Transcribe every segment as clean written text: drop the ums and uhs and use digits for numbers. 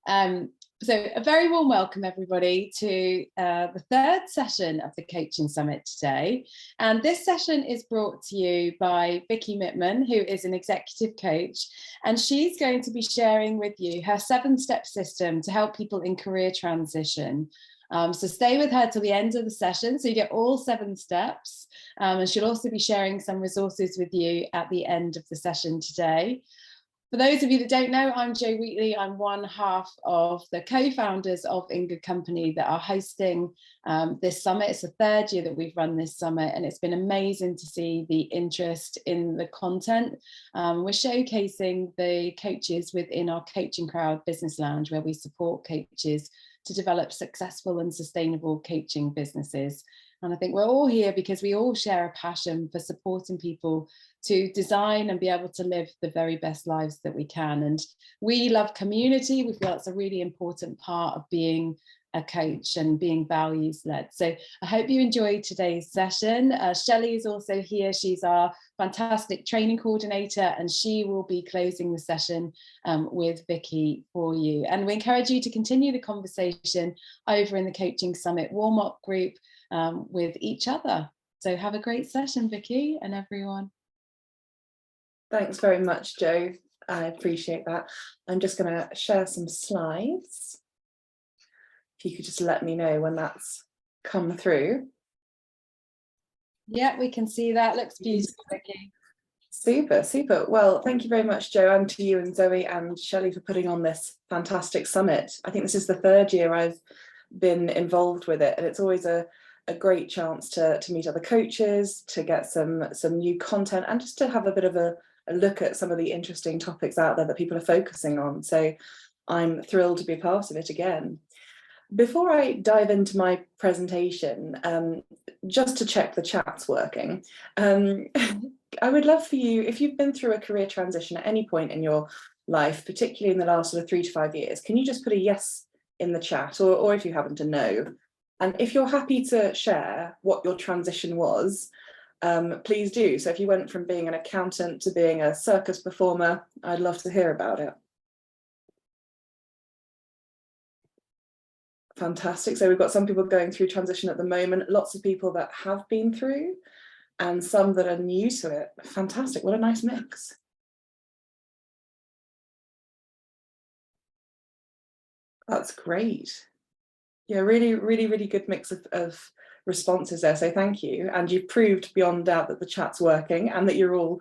So a very warm welcome, everybody, to the third session of the Coaching Summit today. And this session is brought to you by Vicki Mitman, who is an executive coach, and she's going to be sharing with you her 7-step system to help people in career transition. So stay with her till the end of the session, so you get all 7 steps. And she'll also be sharing some resources with you at the end of the session today. For those of you that don't know, I'm Jo Wheatley. I'm one half of the co-founders of In Good Company that are hosting this summit. It's the 3rd year that we've run this summit, and it's been amazing to see the interest in the content. We're showcasing the coaches within our Coaching Crowd Business Lounge, where we support coaches to develop successful and sustainable coaching businesses. And I think we're all here because we all share a passion for supporting people to design and be able to live the very best lives that we can. And we love community. We feel it's a really important part of being a coach and being values led. So I hope you enjoyed today's session. Shelley is also here. She's our fantastic training coordinator, and she will be closing the session with Vicki for you. And we encourage you to continue the conversation over in the Coaching Summit warm-up group with each other. So have a great session, Vicki, and everyone. Thanks very much, Jo. I appreciate that. I'm just going to share some slides. If you could just let me know when that's come through. Yeah, we can see that. Looks beautiful, Vicki. Super, super. Well, thank you very much, Jo, and to you and Zoe and Shelley for putting on this fantastic summit. I think this is the 3rd year I've been involved with it, and it's always a great chance to meet other coaches, to get some new content, and just to have a bit of a look at some of the interesting topics out there that people are focusing on. So I'm thrilled to be part of it again. Before I dive into my presentation, just to check the chat's working, I would love for you, if you've been through a career transition at any point in your life, particularly in the last sort of 3 to 5 years, can you just put a yes in the chat, or if you happen to know? And if you're happy to share what your transition was, please do. So if you went from being an accountant to being a circus performer, I'd love to hear about it. Fantastic. So we've got some people going through transition at the moment, lots of people that have been through, and some that are new to it. Fantastic. What a nice mix. That's great. Yeah, really, really, really good mix of responses there. So thank you. And you've proved beyond doubt that the chat's working and that you're all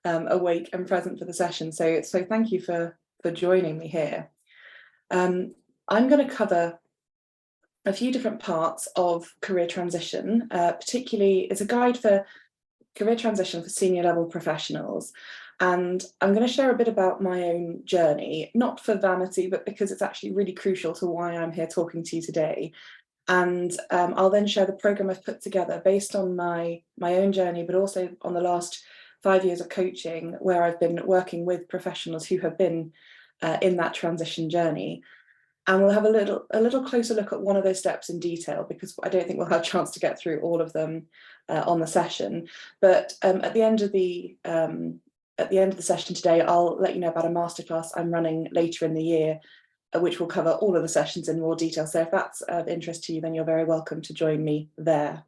awake and present for the session. So thank you for joining me here. I'm going to cover a few different parts of career transition, particularly it's a guide for career transition for senior level professionals. And I'm going to share a bit about my own journey, not for vanity, but because it's actually really crucial to why I'm here talking to you today. And I'll then share the program I've put together based on my own journey, but also on the last 5 years of coaching, where I've been working with professionals who have been in that transition journey. And we'll have a little closer look at one of those steps in detail, because I don't think we'll have a chance to get through all of them on the session. But at the end of the session today, I'll let you know about a masterclass I'm running later in the year, which will cover all of the sessions in more detail. So if that's of interest to you, then you're very welcome to join me there.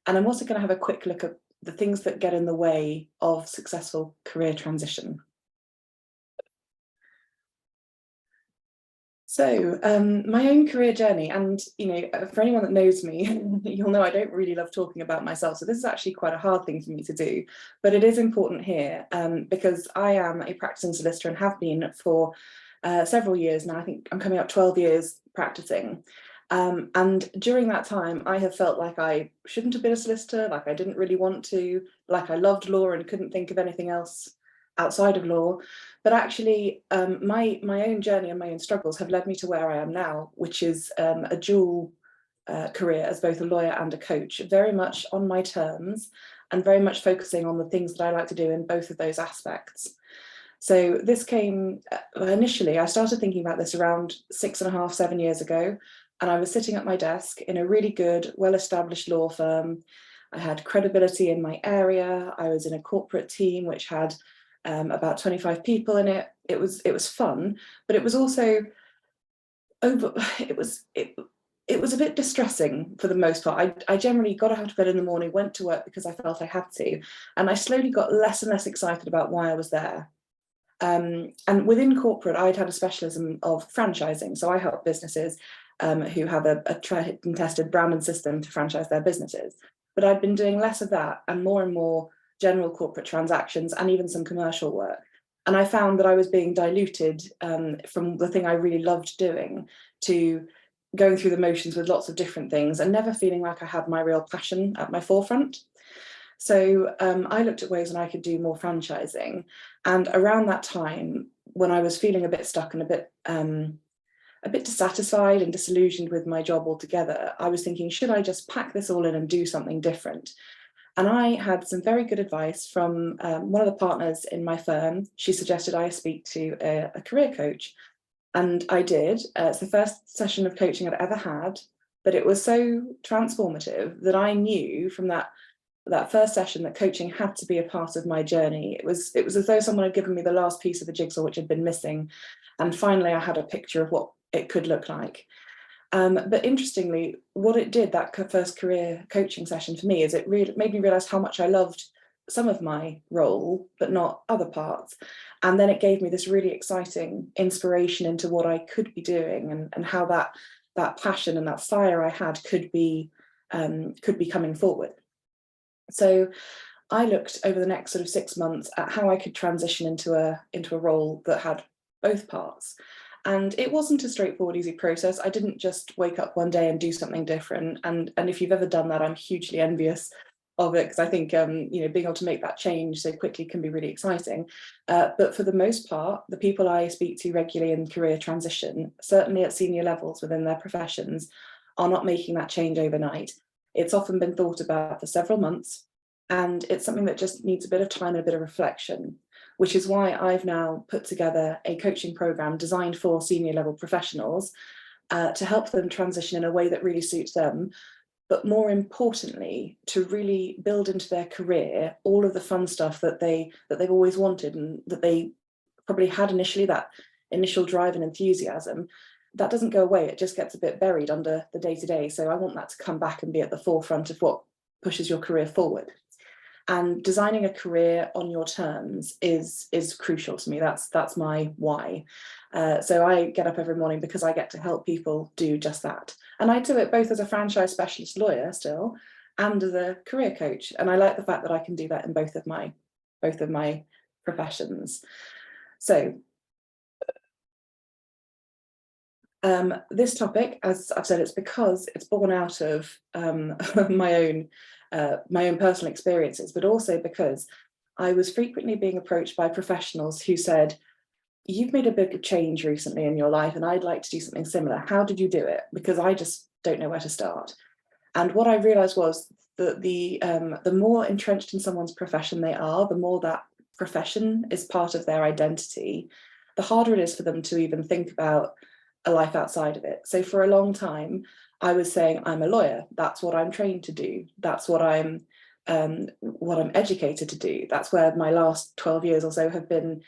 And I'm also going to have a quick look at the things that get in the way of successful career transition. So my own career journey, and for anyone that knows me, you'll know I don't really love talking about myself. So this is actually quite a hard thing for me to do, but it is important here because I am a practicing solicitor and have been for several years now. I think I'm coming up 12 years practicing. And during that time, I have felt like I shouldn't have been a solicitor, like I didn't really want to, like I loved law and couldn't think of anything else outside of law. But actually, my own journey and my own struggles have led me to where I am now, which is a dual career as both a lawyer and a coach, very much on my terms and very much focusing on the things that I like to do in both of those aspects. So this came initially, I started thinking about this around 6.5, 7 years ago, and I was sitting at my desk in a really good, well-established law firm. I had credibility in my area. I was in a corporate team which had about 25 people in it. It was fun, but it was also it was a bit distressing for the most part. I generally got out of bed in the morning, went to work because I felt I had to, and I slowly got less and less excited about why I was there. And within corporate, I'd had a specialism of franchising. So I help businesses who have a tried and tested brand and system to franchise their businesses. But I'd been doing less of that and more general corporate transactions and even some commercial work. And I found that I was being diluted from the thing I really loved doing to going through the motions with lots of different things and never feeling like I had my real passion at my forefront. So I looked at ways when I could do more franchising. And around that time, when I was feeling a bit stuck and a bit dissatisfied and disillusioned with my job altogether, I was thinking, should I just pack this all in and do something different? And I had some very good advice from one of the partners in my firm. She suggested I speak to a career coach. And I did. It's the first session of coaching I'd ever had, but it was so transformative that I knew from that first session that coaching had to be a part of my journey. It was as though someone had given me the last piece of the jigsaw which had been missing. And finally, I had a picture of what it could look like. But interestingly, what it did, that first career coaching session for me, is it really made me realize how much I loved some of my role, but not other parts. And then it gave me this really exciting inspiration into what I could be doing and how that passion and that fire I had could be coming forward. So I looked over the next sort of 6 months at how I could transition into a role that had both parts. And it wasn't a straightforward, easy process. I didn't just wake up one day and do something different. And if you've ever done that, I'm hugely envious of it, because I think being able to make that change so quickly can be really exciting. But for the most part, the people I speak to regularly in career transition, certainly at senior levels within their professions, are not making that change overnight. It's often been thought about for several months, and it's something that just needs a bit of time and a bit of reflection, which is why I've now put together a coaching program designed for senior level professionals to help them transition in a way that really suits them, but more importantly, to really build into their career all of the fun stuff that they've always wanted and that they probably had initially, that initial drive and enthusiasm. That doesn't go away, it just gets a bit buried under the day-to-day. So I want that to come back and be at the forefront of what pushes your career forward. And designing a career on your terms is crucial to me. That's my why. So I get up every morning because I get to help people do just that. And I do it both as a franchise specialist lawyer still and as a career coach. And I like the fact that I can do that in both of my professions. So this topic, as I've said, it's because it's born out of my own personal experiences, but also because I was frequently being approached by professionals who said, "You've made a big change recently in your life and I'd like to do something similar. How did you do it? Because I just don't know where to start." And what I realized was that the more entrenched in someone's profession they are, the more that profession is part of their identity, the harder it is for them to even think about a life outside of it. So for a long time, I was saying, I'm a lawyer. That's what I'm trained to do. That's what I'm educated to do. That's where my last 12 years or so have been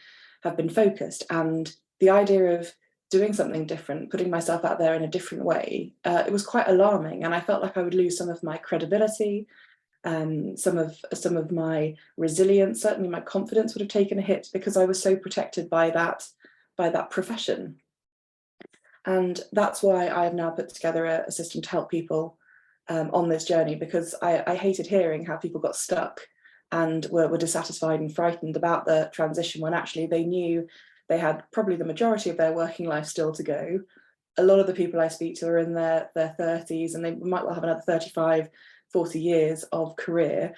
focused. And the idea of doing something different, putting myself out there in a different way, it was quite alarming. And I felt like I would lose some of my credibility, some of my resilience. Certainly my confidence would have taken a hit because I was so protected by that profession. And that's why I have now put together a system to help people on this journey, because I hated hearing how people got stuck and were dissatisfied and frightened about the transition when actually they knew they had probably the majority of their working life still to go. A lot of the people I speak to are in their 30s and they might well have another 35, 40 years of career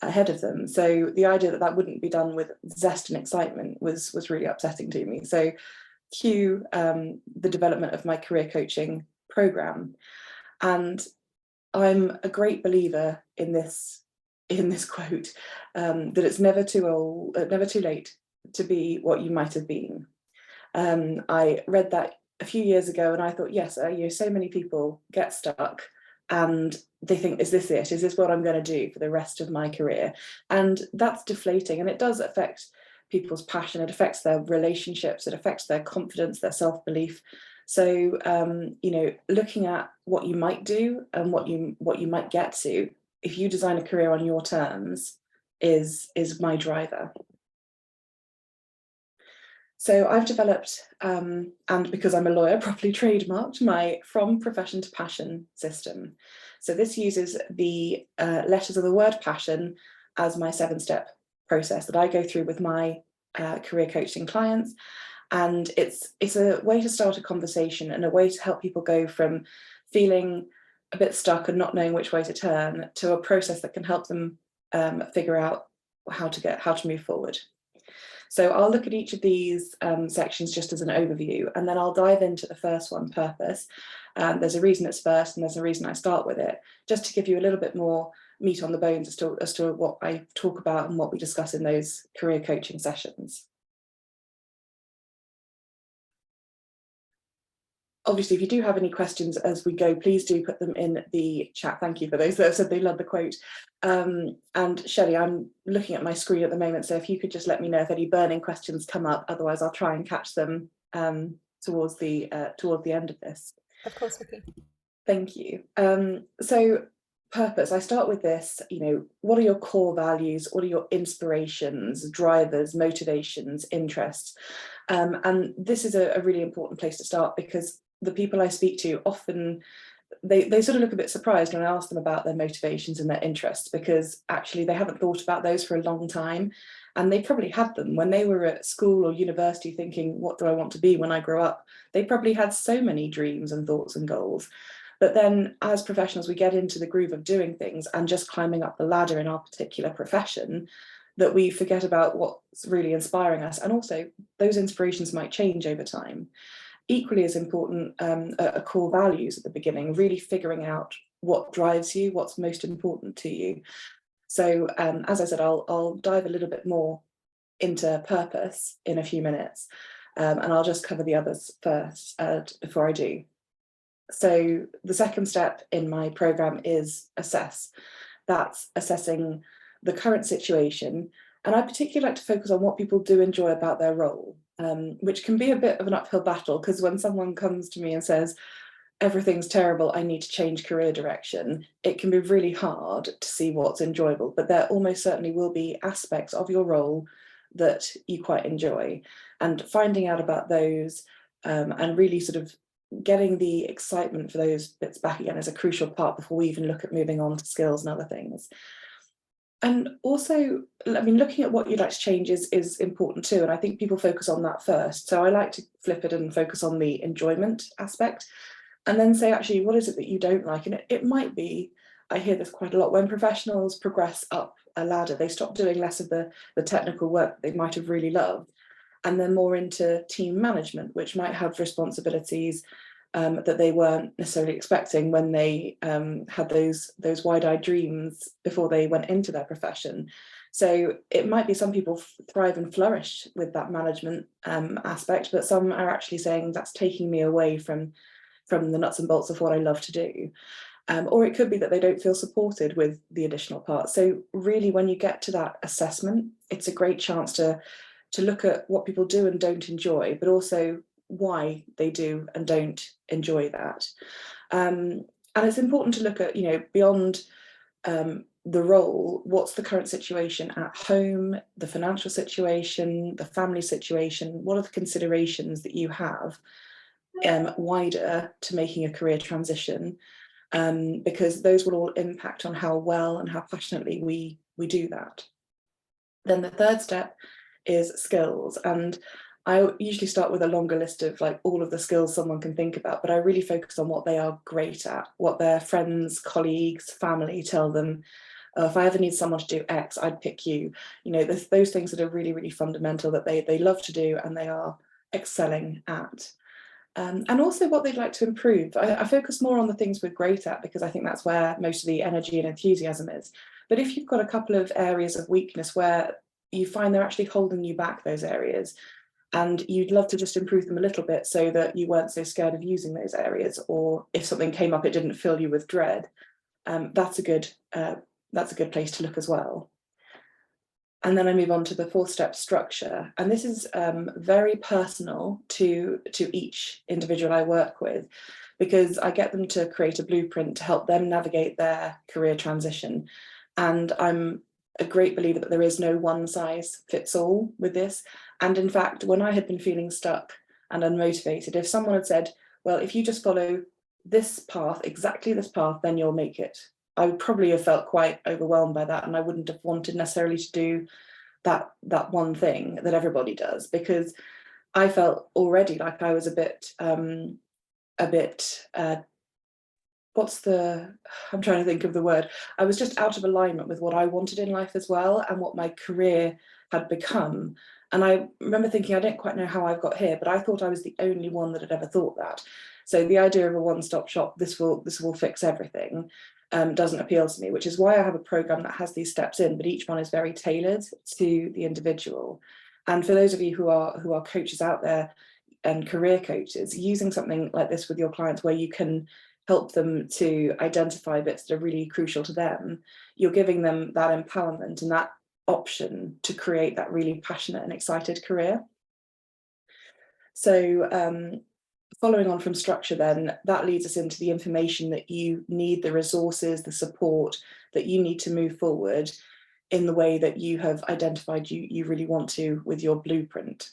ahead of them. So the idea that wouldn't be done with zest and excitement was really upsetting to me. So cue the development of my career coaching program. And I'm a great believer in this quote, that it's never too late to be what you might have been. I read that a few years ago and I thought, yes, so many people get stuck and they think, is this it? Is this what I'm going to do for the rest of my career? And that's deflating, and it does affect people's passion. It affects their relationships, it affects their confidence, their self-belief. So, looking at what you might do and what you might get to, if you design a career on your terms, is my driver. So I've developed, and because I'm a lawyer, properly trademarked my From Profession to Passion system. So this uses the letters of the word passion as my 7-step process that I go through with my career coaching clients. And it's a way to start a conversation and a way to help people go from feeling a bit stuck and not knowing which way to turn to a process that can help them figure out how to move forward. So I'll look at each of these sections just as an overview, and then I'll dive into the first one, purpose. There's a reason it's first, and there's a reason I start with it, just to give you a little bit more meat on the bones as to what I talk about and what we discuss in those career coaching sessions. Obviously, if you do have any questions as we go, please do put them in the chat. Thank you for those that have said they love the quote. And Shelley, I'm looking at my screen at the moment, so if you could just let me know if any burning questions come up, otherwise I'll try and catch them towards the end of this. Of course, Vicki. Thank you. So purpose, I start with this, what are your core values? What are your inspirations, drivers, motivations, interests? And this is a really important place to start, because the people I speak to often, they sort of look a bit surprised when I ask them about their motivations and their interests, because actually they haven't thought about those for a long time. And they probably had them when they were at school or university thinking, what do I want to be when I grow up? They probably had so many dreams and thoughts and goals. But then as professionals, we get into the groove of doing things and just climbing up the ladder in our particular profession, that we forget about what's really inspiring us. And also those inspirations might change over time. Equally as important are core values at the beginning, really figuring out what drives you, what's most important to you. So as I said, I'll dive a little bit more into purpose in a few minutes, and I'll just cover the others first before I do. So the second step in my program is assess. That's assessing the current situation. And I particularly like to focus on what people do enjoy about their role, which can be a bit of an uphill battle, because when someone comes to me and says, everything's terrible, I need to change career direction, it can be really hard to see what's enjoyable, but there almost certainly will be aspects of your role that you quite enjoy. And finding out about those and really sort of getting the excitement for those bits back again is a crucial part before we even look at moving on to skills and other things. And also, I mean, looking at what you'd like to change is important too. And I think people focus on that first. So I like to flip it and focus on the enjoyment aspect, and then say, actually, what is it that you don't like? And it might be, I hear this quite a lot, when professionals progress up a ladder, they stop doing less of the technical work that they might have really loved, and then more into team management, which might have responsibilities that they weren't necessarily expecting when they had those wide-eyed dreams before they went into their profession. So it might be some people thrive and flourish with that management aspect, but some are actually saying that's taking me away from the nuts and bolts of what I love to do. Or it could be that they don't feel supported with the additional parts. So really, when you get to that assessment, it's a great chance to look at what people do and don't enjoy, but also why they do and don't enjoy that. And it's important to look at, beyond the role, what's the current situation at home, the financial situation, the family situation, what are the considerations that you have wider to making a career transition, because those will all impact on how well and how passionately we do that. Then the third step is skills, and I usually start with a longer list of like all of the skills someone can think about, but I really focus on what they are great at, what their friends, colleagues, family tell them. If I ever need someone to do X, I'd pick you. Those things that are really, really fundamental that they love to do and they are excelling at. And also what they'd like to improve. I focus more on the things we're great at, because I think that's where most of the energy and enthusiasm is. But if you've got a couple of areas of weakness where you find they're actually holding you back, those areas, and you'd love to just improve them a little bit so that you weren't so scared of using those areas, or if something came up, it didn't fill you with dread, that's a good place to look as well. And then I move on to the 4-step structure. And this is very personal to each individual I work with, because I get them to create a blueprint to help them navigate their career transition. And I'm a great believer that there is no one size fits all with this. And in fact, when I had been feeling stuck and unmotivated, if someone had said, well, if you just follow this path, exactly this path, then you'll make it, I would probably have felt quite overwhelmed by that, and I wouldn't have wanted necessarily to do that one thing that everybody does, because I felt already like I was a bit what's the, I'm trying to think of the word, I was just out of alignment with what I wanted in life as well, and what my career had become. And I remember thinking, I don't quite know how I've got here, but I thought I was the only one that had ever thought that. So the idea of a one-stop shop, this will fix everything, doesn't appeal to me, which is why I have a program that has these steps in, but each one is very tailored to the individual. And for those of you who are coaches out there and career coaches, using something like this with your clients where you can help them to identify bits that are really crucial to them, you're giving them that empowerment and that option to create that really passionate and excited career. So following on from structure, then that leads us into the information that you need, the resources, the support that you need to move forward in the way that you have identified you really want to with your blueprint.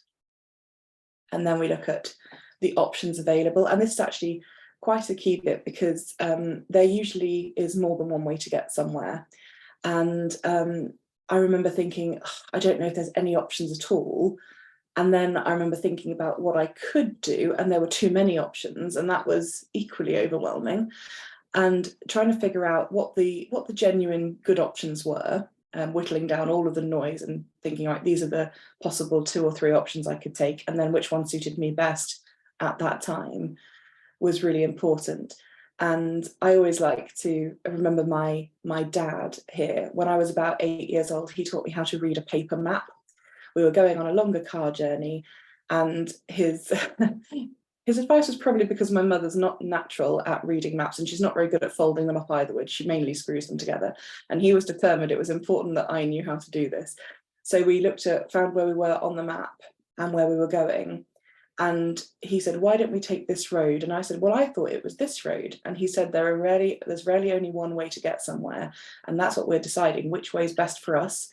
And then we look at the options available, and this is actually quite a key bit, because there usually is more than one way to get somewhere. And I remember thinking, I don't know if there's any options at all. And then I remember thinking about what I could do, and there were too many options, and that was equally overwhelming. And trying to figure out what the genuine good options were, whittling down all of the noise and thinking, right, these are the possible 2 or 3 options I could take, and then which one suited me best at that time, was really important. And I always like to remember my dad here. When I was about 8 years old, he taught me how to read a paper map. We were going on a longer car journey, and his his advice was probably because my mother's not natural at reading maps, and she's not very good at folding them up either, which she mainly screws them together. And he was determined it was important that I knew how to do this. So we found where we were on the map and where we were going. And he said, why don't we take this road? And I said, well, I thought it was this road. And he said, there's rarely only one way to get somewhere. And that's what we're deciding, which way is best for us,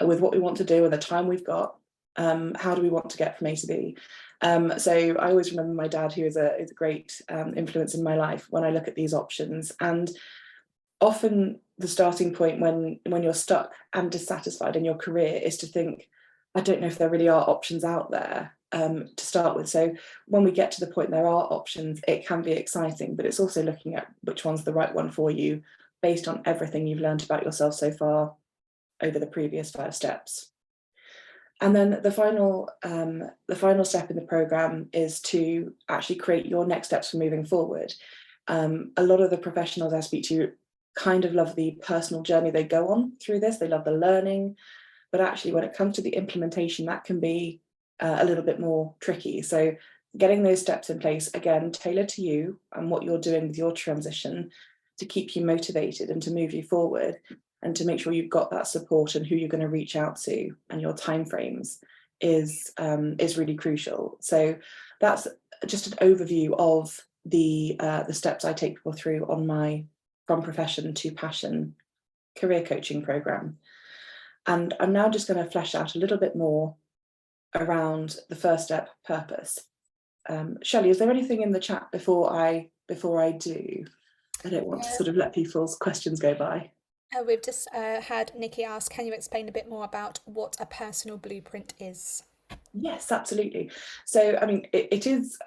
with what we want to do and the time we've got. How do we want to get from A to B? So I always remember my dad, who is a great influence in my life, when I look at these options. And often the starting point when you're stuck and dissatisfied in your career is to think, I don't know if there really are options out there to start with. So when we get to the point there are options, it can be exciting, but it's also looking at which one's the right one for you based on everything you've learned about yourself so far over the previous 5 steps. And then the final step in the program is to actually create your next steps for moving forward. A lot of the professionals I speak to kind of love the personal journey they go on through this. They love the learning, but actually when it comes to the implementation, that can be a little bit more tricky. So getting those steps in place, again, tailored to you and what you're doing with your transition, to keep you motivated and to move you forward, and to make sure you've got that support and who you're going to reach out to and your timeframes is really crucial. So that's just an overview of the steps I take people through on my From Profession to Passion career coaching program. And I'm now just going to flesh out a little bit more around the first step, purpose. Shelley, is there anything in the chat before I do? I don't want to sort of let people's questions go by. We've just had Nikki ask, can you explain a bit more about what a personal blueprint is? Yes, absolutely. So, I mean, it is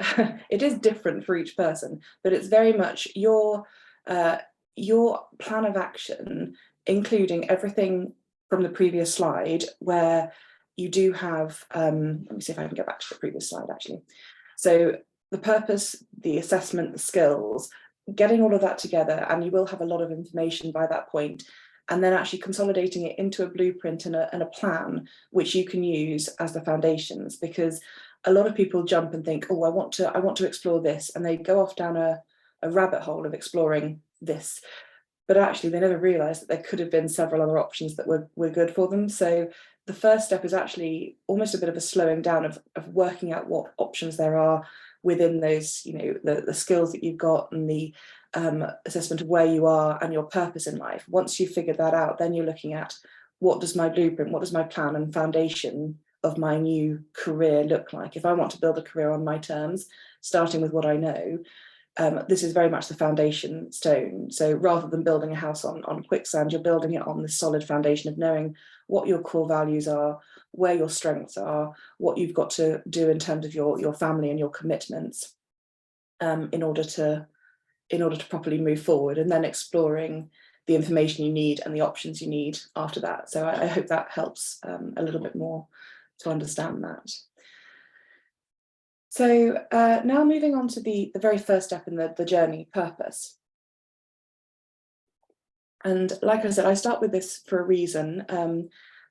it is different for each person, but it's very much your plan of action, including everything from the previous slide, where you do have, let me see if I can get back to the previous slide actually. So the purpose, the assessment, the skills, getting all of that together, and you will have a lot of information by that point, and then actually consolidating it into a blueprint and a plan which you can use as the foundations. Because a lot of people jump and think, oh, I want to explore this, and they go off down a rabbit hole of exploring this. but actually they never realised that there could have been several other options that were good for them. So the first step is actually almost a bit of a slowing down of working out what options there are within those, the skills that you've got, and the assessment of where you are and your purpose in life. Once you've figured that out, then you're looking at, what does my blueprint, what does my plan and foundation of my new career look like? If I want to build a career on my terms, starting with what I know, this is very much the foundation stone. So rather than building a house on quicksand, you're building it on the solid foundation of knowing what your core values are, where your strengths are, what you've got to do in terms of your family and your commitments, in order to properly move forward, and then exploring the information you need and the options you need after that. So I hope that helps a little bit more to understand that. So now moving on to the very first step in the journey, purpose. And like I said, I start with this for a reason,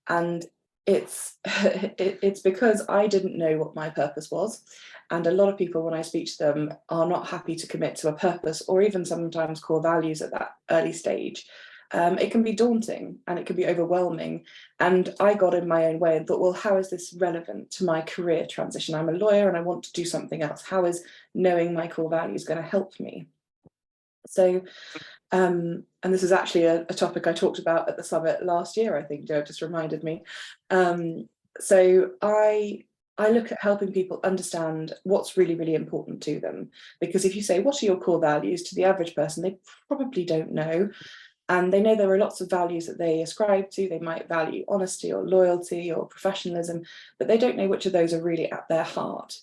and it's it's because I didn't know what my purpose was. And a lot of people, when I speak to them, are not happy to commit to a purpose or even sometimes core values at that early stage. It can be daunting and it can be overwhelming. And I got in my own way and thought, well, how is this relevant to my career transition? I'm a lawyer and I want to do something else. How is knowing my core values going to help me? So, and this is actually a topic I talked about at the summit last year, I think Joe just reminded me. So I look at helping people understand what's really, really important to them. Because if you say, what are your core values, to the average person, they probably don't know. And they know there are lots of values that they ascribe to. They might value honesty or loyalty or professionalism, but they don't know which of those are really at their heart.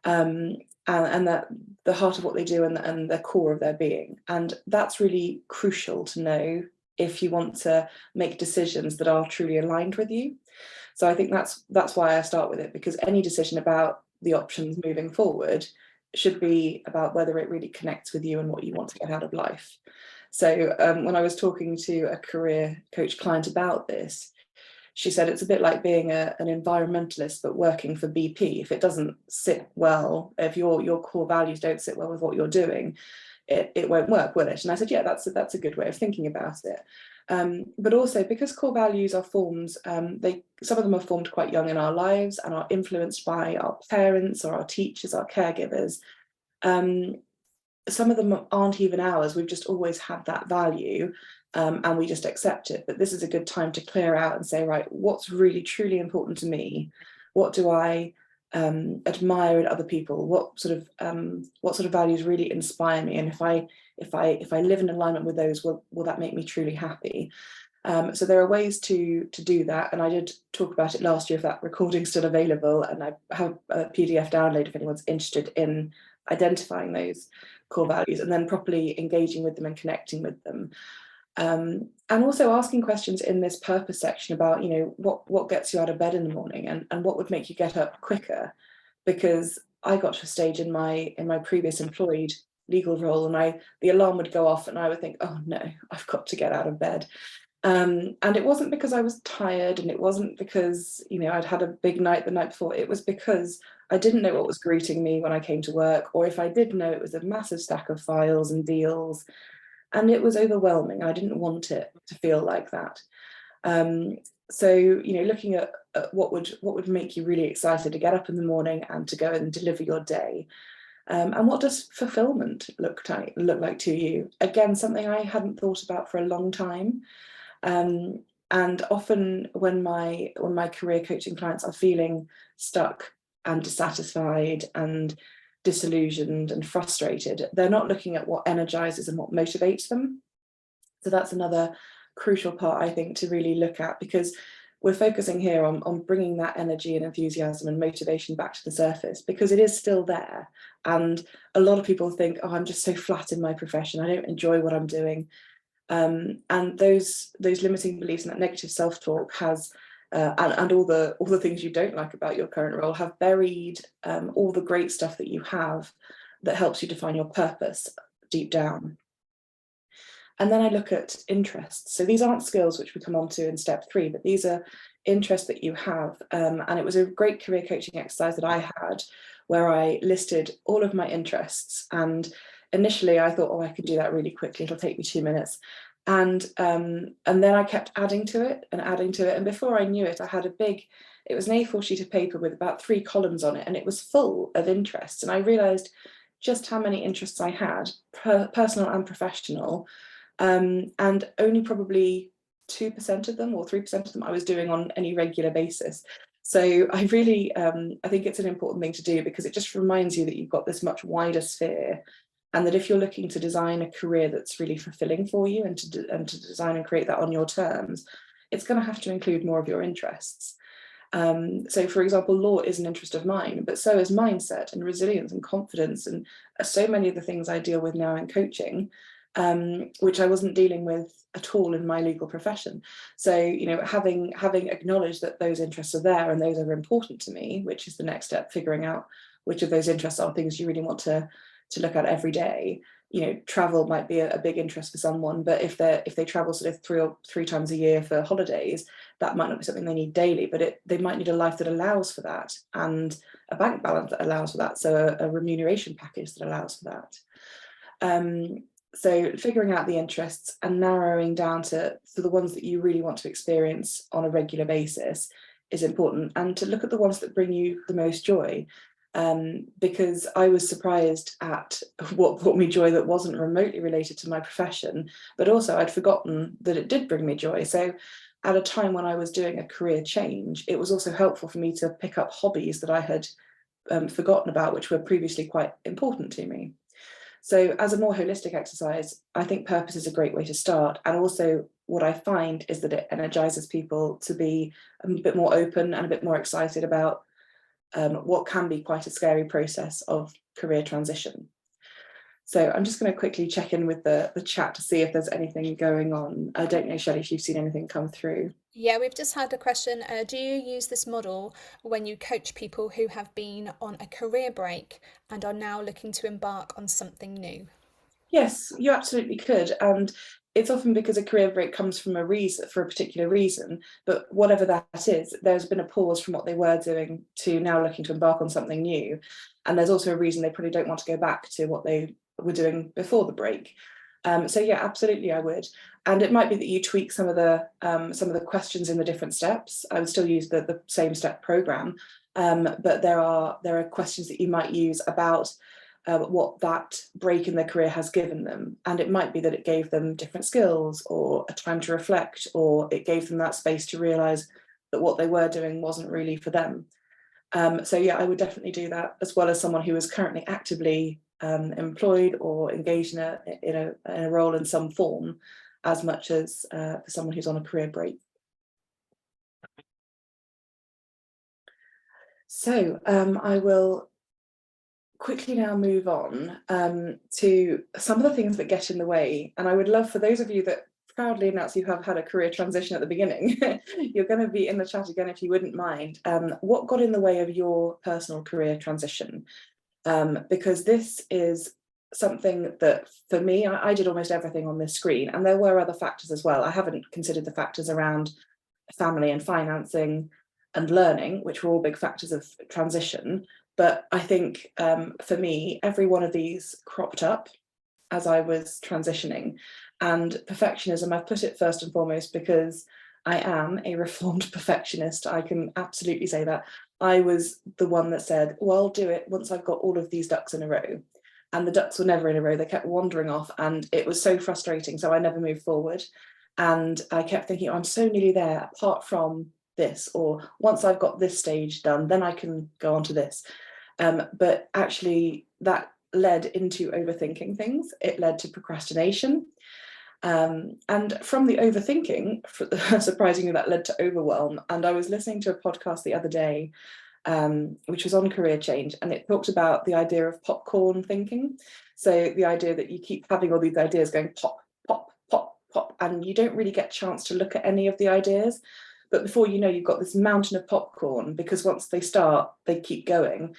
And that the heart of what they do and the core of their being. And that's really crucial to know if you want to make decisions that are truly aligned with you. So I think that's why I start with it, because any decision about the options moving forward should be about whether it really connects with you and what you want to get out of life. So when I was talking to a career coach client about this, she said it's a bit like being an environmentalist but working for BP. If it doesn't sit well, if your core values don't sit well with what you're doing, it won't work, will it? And I said, yeah, that's a good way of thinking about it. But also, because core values are formed, some of them are formed quite young in our lives and are influenced by our parents or our teachers, our caregivers. Some of them aren't even ours. We've just always had that value, and we just accept it. But this is a good time to clear out and say, right, what's really truly important to me? What do I admire in other people? What sort of values really inspire me? And if I live in alignment with those, will that make me truly happy? So there are ways to do that, and I did talk about it last year. If that recording's still available, and I have a PDF download if anyone's interested in identifying those core values and then properly engaging with them and connecting with them. And also asking questions in this purpose section about, what gets you out of bed in the morning and what would make you get up quicker. Because I got to a stage in my previous employed legal role, and the alarm would go off and I would think, oh no, I've got to get out of bed. And it wasn't because I was tired, and it wasn't because I'd had a big night the night before. It was because I didn't know what was greeting me when I came to work, or if I did know, it was a massive stack of files and deals, and it was overwhelming. I didn't want it to feel like that. So looking at what would make you really excited to get up in the morning and to go and deliver your day. And what does fulfillment look like to you? Again, something I hadn't thought about for a long time. And often when my career coaching clients are feeling stuck and dissatisfied and disillusioned and frustrated, they're not looking at what energizes and what motivates them. So that's another crucial part, I think, to really look at, because we're focusing here on bringing that energy and enthusiasm and motivation back to the surface, because it is still there. And a lot of people think, oh, I'm just so flat in my profession, I don't enjoy what I'm doing. And those limiting beliefs and that negative self-talk has and all the things you don't like about your current role have buried all the great stuff that you have that helps you define your purpose deep down. And then I look at interests. So these aren't skills, which we come on to in step 3, but these are interests that you have. And it was a great career coaching exercise that I had, where I listed all of my interests. And initially I thought, oh, I could do that really quickly, it'll take me 2 minutes. And then I kept adding to it. And before I knew it, I had it was an A4 sheet of paper with about 3 columns on it, and it was full of interests. And I realized just how many interests I had, personal and professional, and only probably 2% of them or 3% of them I was doing on any regular basis. So I really, I think it's an important thing to do, because it just reminds you that you've got this much wider sphere, and that if you're looking to design a career that's really fulfilling for you, and to design and create that on your terms, it's going to have to include more of your interests. So for example, law is an interest of mine, but so is mindset and resilience and confidence, and so many of the things I deal with now in coaching, which I wasn't dealing with at all in my legal profession. So, you know, having acknowledged that those interests are there and those are important to me, which is the next step, figuring out which of those interests are things you really want to look at every day. You know, travel might be a big interest for someone, but if they travel sort of three times a year for holidays, that might not be something they need daily, but they might need a life that allows for that, and a bank balance that allows for that, so a remuneration package that allows for that. So figuring out the interests and narrowing down to the ones that you really want to experience on a regular basis is important, and to look at the ones that bring you the most joy. Because I was surprised at what brought me joy that wasn't remotely related to my profession, but also I'd forgotten that it did bring me joy. So at a time when I was doing a career change, it was also helpful for me to pick up hobbies that I had forgotten about, which were previously quite important to me. So as a more holistic exercise, I think purpose is a great way to start. And also what I find is that it energizes people to be a bit more open and a bit more excited about what can be quite a scary process of career transition. So I'm just going to quickly check in with the chat to see if there's anything going on. I don't know, Shelley, if you've seen anything come through. Yeah, we've just had a question. Do you use this model when you coach people who have been on a career break and are now looking to embark on something new? Yes, you absolutely could. And it's often because a career break comes from for a particular reason, but whatever that is, there's been a pause from what they were doing to now looking to embark on something new. And there's also a reason they probably don't want to go back to what they were doing before the break. So yeah, absolutely, I would. And it might be that you tweak some of the questions in the different steps. I would still use the same step program, but there are questions that you might use about what that break in their career has given them. And it might be that it gave them different skills, or a time to reflect, or it gave them that space to realize that what they were doing wasn't really for them. So yeah, I would definitely do that, as well as someone who is currently actively employed or engaged in a role in some form, as much as for someone who's on a career break. So I will quickly now move on to some of the things that get in the way. And I would love for those of you that proudly announce you have had a career transition at the beginning, you're going to be in the chat again if you wouldn't mind. What got in the way of your personal career transition? Because this is something that for me, I did almost everything on this screen, and there were other factors as well. I haven't considered the factors around family and financing and learning, which were all big factors of transition. But I think for me, every one of these cropped up as I was transitioning. And perfectionism, I've put it first and foremost because I am a reformed perfectionist. I can absolutely say that. I was the one that said, well, I'll do it once I've got all of these ducks in a row. And the ducks were never in a row. They kept wandering off, and it was so frustrating. So I never moved forward. And I kept thinking, oh, I'm so nearly there, apart from this, or once I've got this stage done, then I can go on to this. But actually that led into overthinking things. It led to procrastination. And from the overthinking, surprisingly, that led to overwhelm. And I was listening to a podcast the other day, which was on career change, and it talked about the idea of popcorn thinking. So the idea that you keep having all these ideas going pop, pop, pop, pop, and you don't really get a chance to look at any of the ideas. But before you know, you've got this mountain of popcorn, because once they start, they keep going.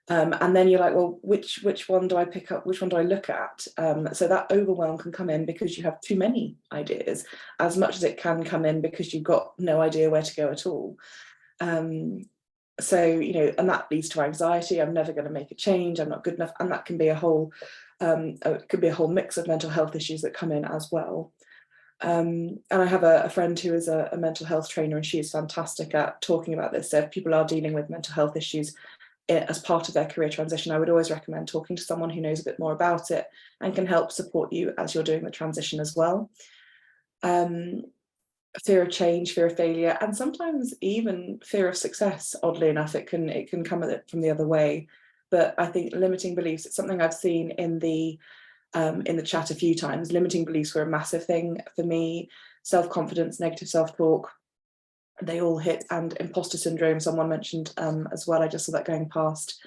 And then you're like, well, which one do I pick up? Which one do I look at? So that overwhelm can come in because you have too many ideas, as much as it can come in because you've got no idea where to go at all. So, you know, and that leads to anxiety. I'm never going to make a change. I'm not good enough. And that can be a whole mix of mental health issues that come in as well. And I have a friend who is a mental health trainer, and she is fantastic at talking about this. So if people are dealing with mental health issues as part of their career transition, I would always recommend talking to someone who knows a bit more about it and can help support you as you're doing the transition as well. Fear of change, fear of failure, and sometimes even fear of success. Oddly enough, it can come at it from the other way. But I think limiting beliefs, it's something I've seen in the chat a few times. Limiting beliefs were a massive thing for me. Self-confidence, negative self-talk, they all hit, and imposter syndrome, someone mentioned as well. I just saw that going past,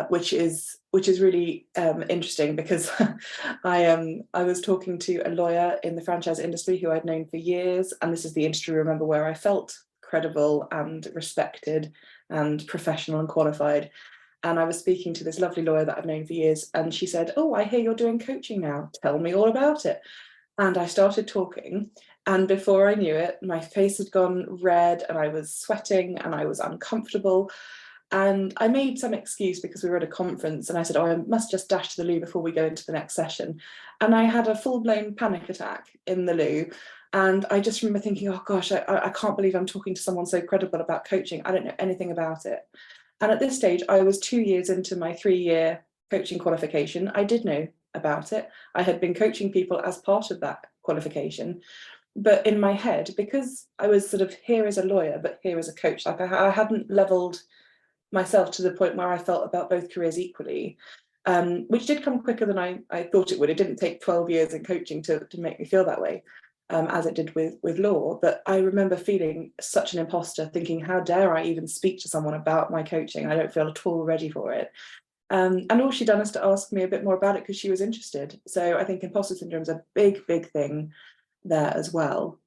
which is really interesting, because I was talking to a lawyer in the franchise industry who I'd known for years, and this is the industry, remember, where I felt credible and respected and professional and qualified. And I was speaking to this lovely lawyer that I've known for years, and she said, "Oh, I hear you're doing coaching now. Tell me all about it." And I started talking, and before I knew it, my face had gone red and I was sweating and I was uncomfortable. And I made some excuse because we were at a conference, and I said, "Oh, I must just dash to the loo before we go into the next session." And I had a full-blown panic attack in the loo. And I just remember thinking, oh gosh, I can't believe I'm talking to someone so credible about coaching. I don't know anything about it. And at this stage, I was 2 years into my 3-year coaching qualification. I did know about it. I had been coaching people as part of that qualification. But in my head, because I was sort of here as a lawyer, but here as a coach, like I hadn't leveled myself to the point where I felt about both careers equally, which did come quicker than I thought it would. It didn't take 12 years in coaching to make me feel that way. As it did with law. But I remember feeling such an imposter, thinking, how dare I even speak to someone about my coaching? I don't feel at all ready for it. And all she'd done is to ask me a bit more about it because she was interested. So I think imposter syndrome is a big, big thing there as well.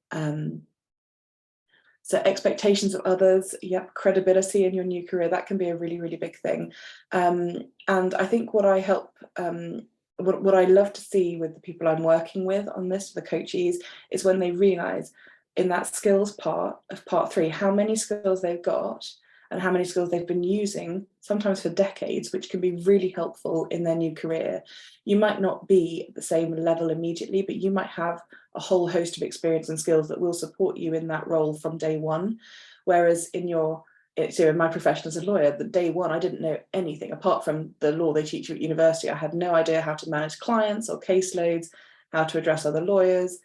So expectations of others, yep, credibility in your new career, that can be a really, really big thing. And I think what I help what I love to see with the people I'm working with on this, the coachees, is when they realise in that skills part of part 3, how many skills they've got and how many skills they've been using, sometimes for decades, which can be really helpful in their new career. You might not be at the same level immediately, but you might have a whole host of experience and skills that will support you in that role from day one. Whereas so in my profession as a lawyer, the day one, I didn't know anything apart from the law they teach you at university. I had no idea how to manage clients or caseloads, how to address other lawyers,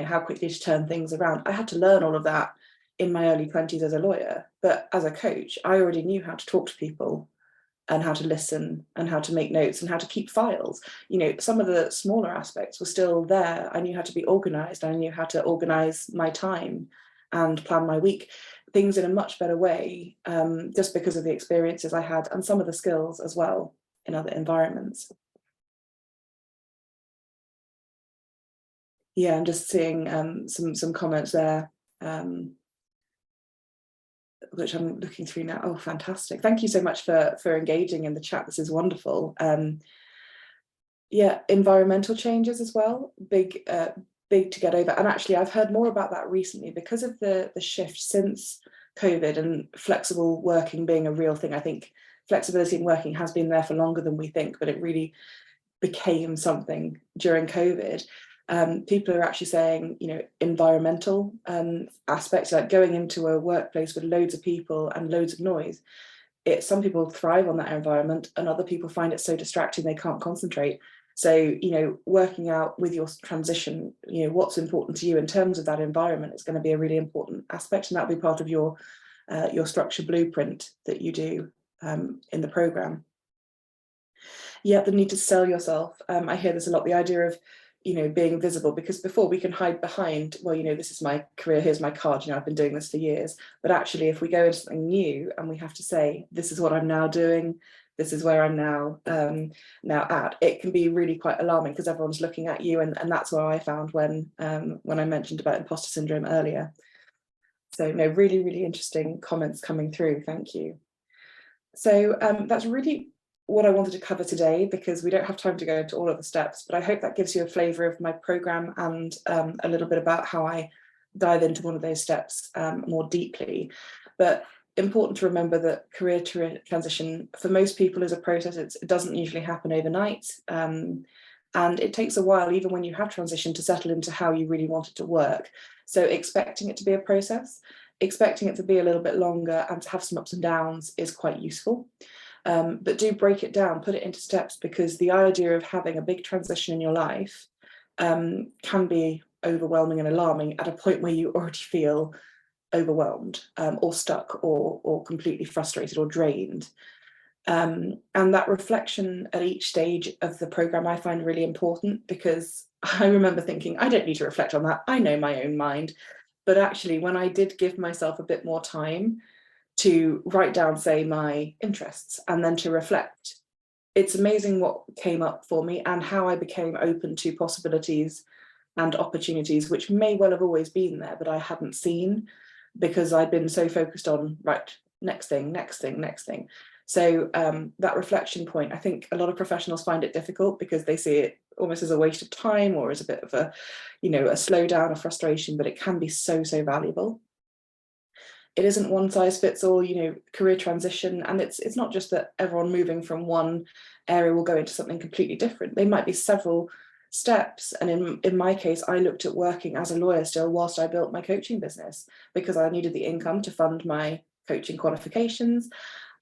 how quickly to turn things around. I had to learn all of that in my early 20s as a lawyer. But as a coach, I already knew how to talk to people and how to listen and how to make notes and how to keep files. Some of the smaller aspects were still there. I knew how to be organized. I knew how to organize my time and plan my week, things in a much better way, just because of the experiences I had and some of the skills as well in other environments. Yeah, I'm just seeing some comments there, which I'm looking through now. Oh, fantastic. Thank you so much for engaging in the chat. This is wonderful. Yeah, environmental changes as well, big to get over. And actually, I've heard more about that recently because of the shift since COVID and flexible working being a real thing. I think flexibility in working has been there for longer than we think, but it really became something during COVID. People are actually saying, environmental aspects, like going into a workplace with loads of people and loads of noise. Some people thrive on that environment, and other people find it so distracting they can't concentrate. So, working out with your transition, what's important to you in terms of that environment is going to be a really important aspect, and that'll be part of your structure blueprint that you do in the program. Yeah, the need to sell yourself. I hear this a lot, the idea of, being visible, because before we can hide behind, well, this is my career, here's my card, I've been doing this for years. But actually, if we go into something new and we have to say, this is what I'm now doing, this is where I'm now at, it can be really quite alarming because everyone's looking at you. And that's what I found when I mentioned about imposter syndrome earlier. So no, really, really interesting comments coming through. Thank you. So that's really what I wanted to cover today, because we don't have time to go into all of the steps, but I hope that gives you a flavour of my programme and a little bit about how I dive into one of those steps more deeply. But important to remember that career transition for most people is a process. It doesn't usually happen overnight. And it takes a while, even when you have transitioned, to settle into how you really want it to work. So expecting it to be a process, expecting it to be a little bit longer and to have some ups and downs is quite useful. But do break it down, put it into steps, because the idea of having a big transition in your life can be overwhelming and alarming at a point where you already feel overwhelmed or stuck or completely frustrated or drained. And that reflection at each stage of the program I find really important, because I remember thinking, I don't need to reflect on that, I know my own mind. But actually, when I did give myself a bit more time to write down, say, my interests and then to reflect, it's amazing what came up for me and how I became open to possibilities and opportunities which may well have always been there, but I hadn't seen because I'd been so focused on, right, next thing, next thing, next thing. So that reflection point, I think a lot of professionals find it difficult because they see it almost as a waste of time or as a bit of a, a slowdown or frustration, but it can be so, so valuable. It isn't one size fits all, career transition. And it's not just that everyone moving from one area will go into something completely different. They might be several steps. And in my case, I looked at working as a lawyer still whilst I built my coaching business because I needed the income to fund my coaching qualifications.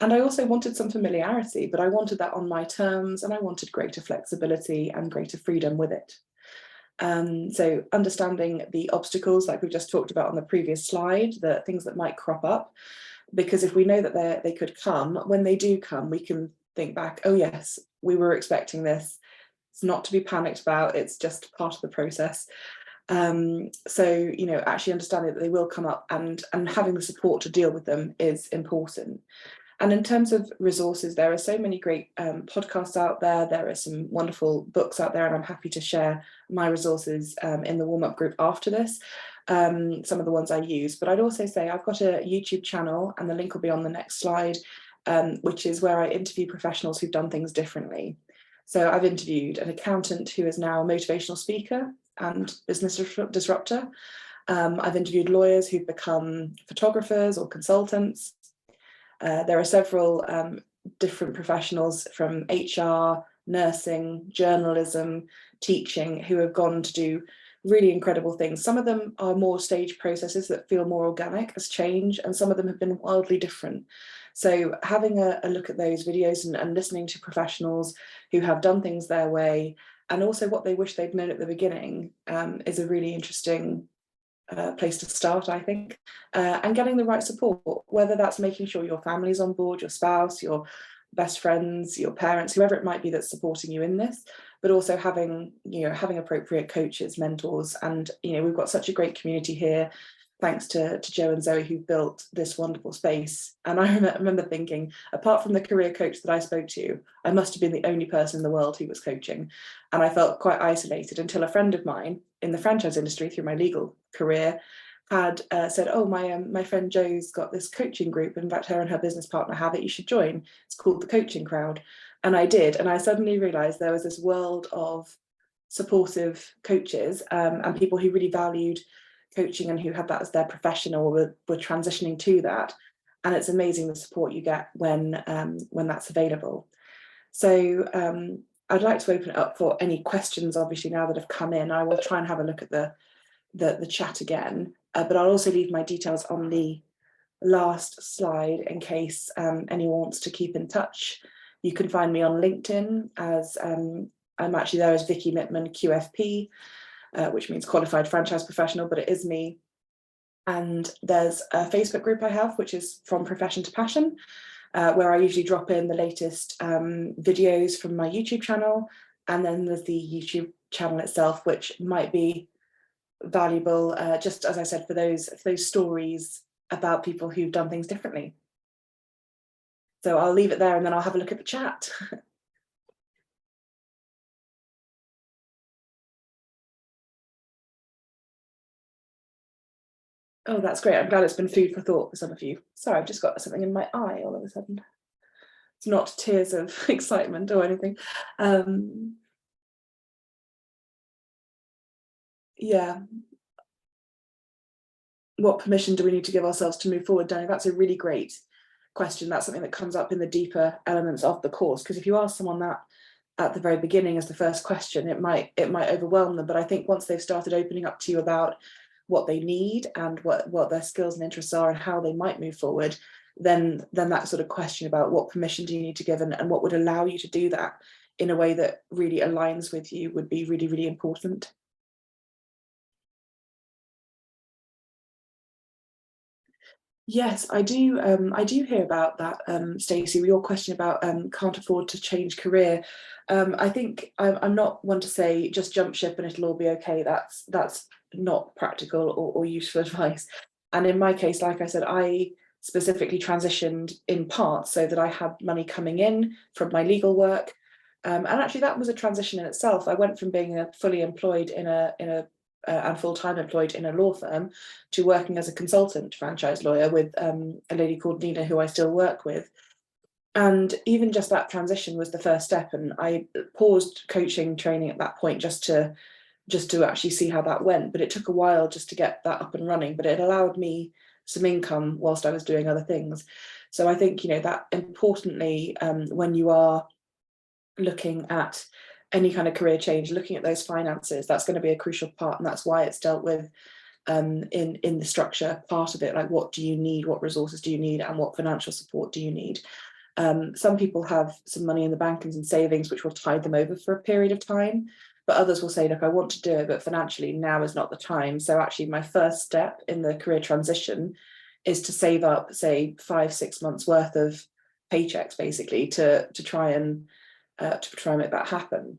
And I also wanted some familiarity, but I wanted that on my terms, and I wanted greater flexibility and greater freedom with it. So understanding the obstacles, like we just talked about on the previous slide, the things that might crop up, because if we know that they could come, when they do come, we can think back, oh yes, we were expecting this. It's not to be panicked about, it's just part of the process. So, actually understanding that they will come up and having the support to deal with them is important. And in terms of resources, there are so many great podcasts out there. There are some wonderful books out there, and I'm happy to share my resources in the warm-up group after this, some of the ones I use. But I'd also say I've got a YouTube channel, and the link will be on the next slide, which is where I interview professionals who've done things differently. So I've interviewed an accountant who is now a motivational speaker and business disruptor. I've interviewed lawyers who've become photographers or consultants. There are several different professionals from HR, nursing, journalism, teaching who have gone to do really incredible things. Some of them are more stage processes that feel more organic as change, and some of them have been wildly different. So having a look at those videos and listening to professionals who have done things their way, and also what they wish they'd known at the beginning, is a really interesting place to start, I think, and getting the right support, whether that's making sure your family's on board, your spouse, your best friends, your parents, whoever it might be that's supporting you in this, but also having appropriate coaches, mentors. And we've got such a great community here, thanks to Joe and Zoe, who built this wonderful space. And I remember thinking, apart from the career coach that I spoke to, I must have been the only person in the world who was coaching. And I felt quite isolated until a friend of mine in the franchise industry through my legal career had said, oh, my friend Joe's got this coaching group. In fact, her and her business partner have it, you should join. It's called the Coaching Crowd. And I did. And I suddenly realized there was this world of supportive coaches and people who really valued coaching and who had that as their profession or were transitioning to that. And it's amazing the support you get when that's available. So I'd like to open it up for any questions, obviously, now that have come in. I will try and have a look at the chat again, but I'll also leave my details on the last slide in case anyone wants to keep in touch. You can find me on LinkedIn as I'm actually there as Vicki Mitman QFP, which means Qualified Franchise Professional, but it is me. And there's a Facebook group I have, which is From Profession to Passion, where I usually drop in the latest videos from my YouTube channel. And then there's the YouTube channel itself, which might be valuable, just as I said, for those stories about people who've done things differently. So I'll leave it there and then I'll have a look at the chat. Oh, that's great. I'm glad it's been food for thought for some of you. Sorry, I've just got something in my eye all of a sudden. It's not tears of excitement or anything. Yeah. What permission do we need to give ourselves to move forward, Danny? That's a really great question. That's something that comes up in the deeper elements of the course, because if you ask someone that at the very beginning as the first question, it might overwhelm them. But I think once they've started opening up to you about what they need and what their skills and interests are and how they might move forward, then that sort of question about what permission do you need to give and what would allow you to do that in a way that really aligns with you would be really, really important. Yes, I do. I do hear about that, Stacey. Your question about can't afford to change career. I think I'm not one to say just jump ship and it'll all be okay. That's not practical or useful advice. And in my case, like I said, I specifically transitioned in part so that I had money coming in from my legal work. And actually, that was a transition in itself. I went from being fully employed and full-time employed in a law firm to working as a consultant franchise lawyer with a lady called Nina, who I still work with. And even just that transition was the first step. And I paused coaching training at that point just to actually see how that went. But it took a while just to get that up and running. But it allowed me some income whilst I was doing other things. So I think, that importantly, when you are looking at any kind of career change, looking at those finances, that's going to be a crucial part, and that's why it's dealt with in the structure part of it. Like, what do you need, what resources do you need, and what financial support do you need? Some people have some money in the bank and some savings which will tide them over for a period of time, but others will say, look, I want to do it, but financially now is not the time. So actually my first step in the career transition is to save up, say, 5-6 months worth of paychecks, basically, to try and make that happen.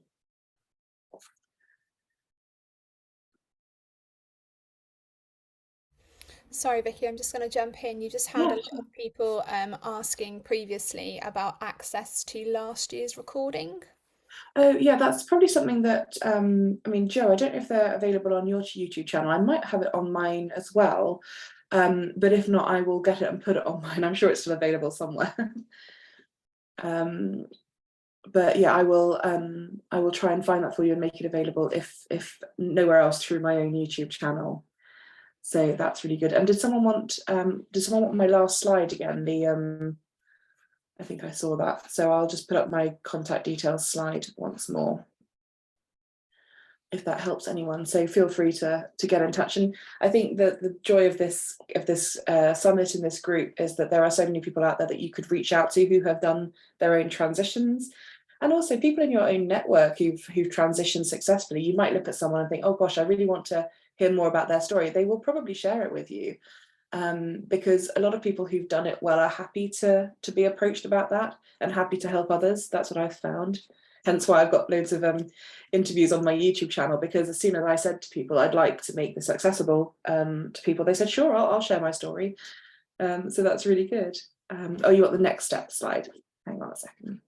Sorry, Vicky, I'm just going to jump in. You just had a lot of people asking previously about access to last year's recording. Oh yeah, that's probably something that I mean, Joe, I don't know if they're available on your YouTube channel. I might have it on mine as well, but if not, I will get it and put it on mine. I'm sure it's still available somewhere. But yeah, I will try and find that for you and make it available if nowhere else through my own YouTube channel. So that's really good. And did someone want my last slide again? I think I saw that. So I'll just put up my contact details slide once more, if that helps anyone. So feel free to get in touch. And I think that the joy of this summit in this group is that there are so many people out there that you could reach out to who have done their own transitions, and also people in your own network who've transitioned successfully. You might look at someone and think, oh gosh, I really want to hear more about their story. They will probably share it with you, because a lot of people who've done it well are happy to be approached about that and happy to help others. That's what I've found. Hence why I've got loads of interviews on my YouTube channel, because as soon as I said to people I'd like to make this accessible to people, they said, sure, I'll share my story. So that's really good. Oh, you want the next step slide? Hang on a second.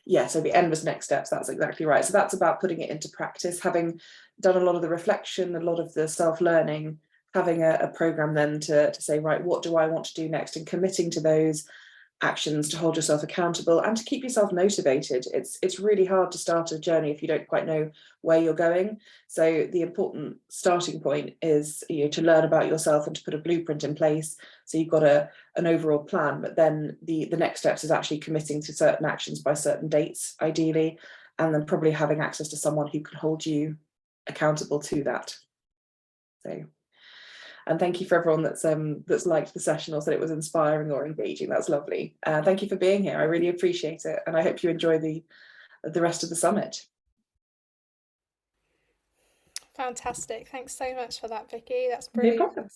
Yeah, so the end was next steps. That's exactly right. So that's about putting it into practice, having done a lot of the reflection, a lot of the self-learning, having a program then to say, right, what do I want to do next, and committing to those actions to hold yourself accountable and to keep yourself motivated. It's really hard to start a journey if you don't quite know where you're going. So the important starting point is, to learn about yourself and to put a blueprint in place, so you've got an overall plan. But then the next steps is actually committing to certain actions by certain dates, ideally, and then probably having access to someone who can hold you accountable to that. So, and thank you for everyone that's liked the session or said it was inspiring or engaging. That's lovely. Thank you for being here. I really appreciate it, and I hope you enjoy the rest of the summit. Fantastic. Thanks so much for that, Vicky. That's brilliant. No problem.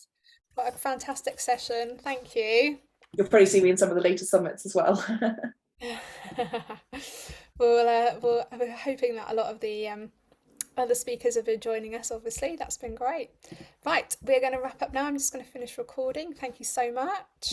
What a fantastic session. Thank you. You'll probably see me in some of the later summits as well. We're hoping that a lot of the other speakers have been joining us, obviously. That's been great. Right, we're going to wrap up now. I'm just going to finish recording. Thank you so much.